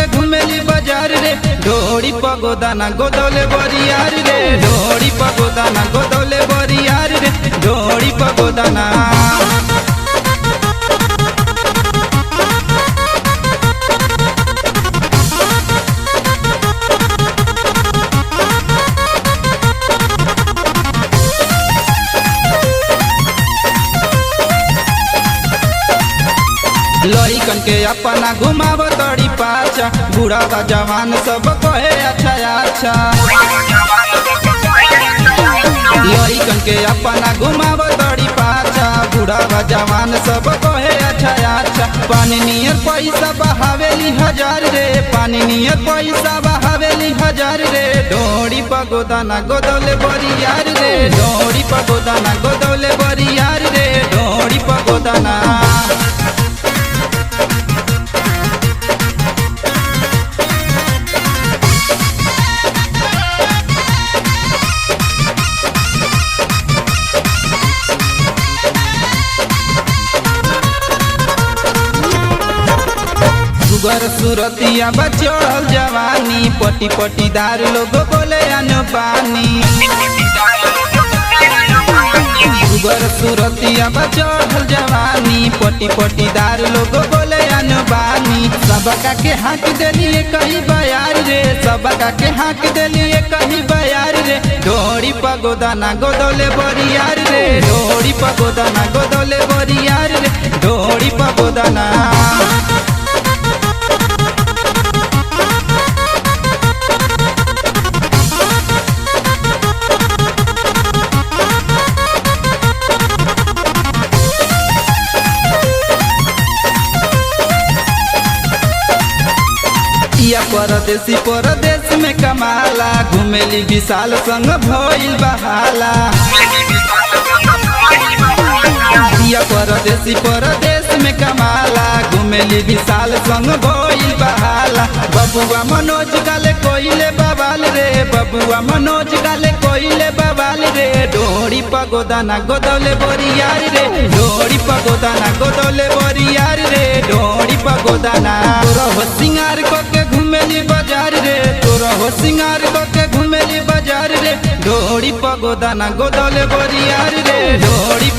के घुमेली बाजार रे ढोड़ी पगोदाना गोदौले बरियार रे ढोड़ी पगोदाना गोदौले बरियार रे ढोड़ी पगोदाना। लइकन के अपना घुमाव तड़ी पाछा बूढ़ा बा जवान सब कहे अच्छा अच्छा। लइकन के अपना घुमाव तड़ी पाछा बूढ़ा बा जवान सब कहे अच्छा अच्छा। पानी नियर पैसा बहावेली हजार रे पानी नियर पैसा बहावेली हजार रे ढोड़ी पगोदाना गोदौले बरियार रे ढोड़ी पगोदाना गोदौले बरियार रे ढोड़ी पगोदाना। सुगर सुरतिया बचड़ल जवानी पटी पटीदार लोग बोले अनु पानी। सुगर सुरतिया बचड़ल जवानी पटी पटीदार लोग बोले अनु पानी। सबका के हाथ देलिए कहीं बयार रे सबका के हाथ देलिए कहीं बयार रे ढोड़ी पगोदाना गोदौले बरियार रे ढोड़ी पगोदाना गोदौले बरियार रे ढोड़ी पगोदाना। परदेसी परदेश में कमाला घुमेली विशाल संग भइल बहाला। परदेसी परदेश में कमाला घुमेली विशाल संग भइल बहाला। बबुआ मनोज गाले कोइले बवाल रे बबुआ मनोज गाले कोइले बवाल रे ढोड़ी पगोदाना गोदौले बरियार रे ढोड़ी पगोदाना गोदौले बरियार रे ढोड़ी पगोदाना। तोरा हो सिंगार को के घुमेली बाजार रे तोरा हो सिंगार को के घुमेली बाजार रे ढोड़ी पगोदाना गोदौले बरियार रे ढोड़ी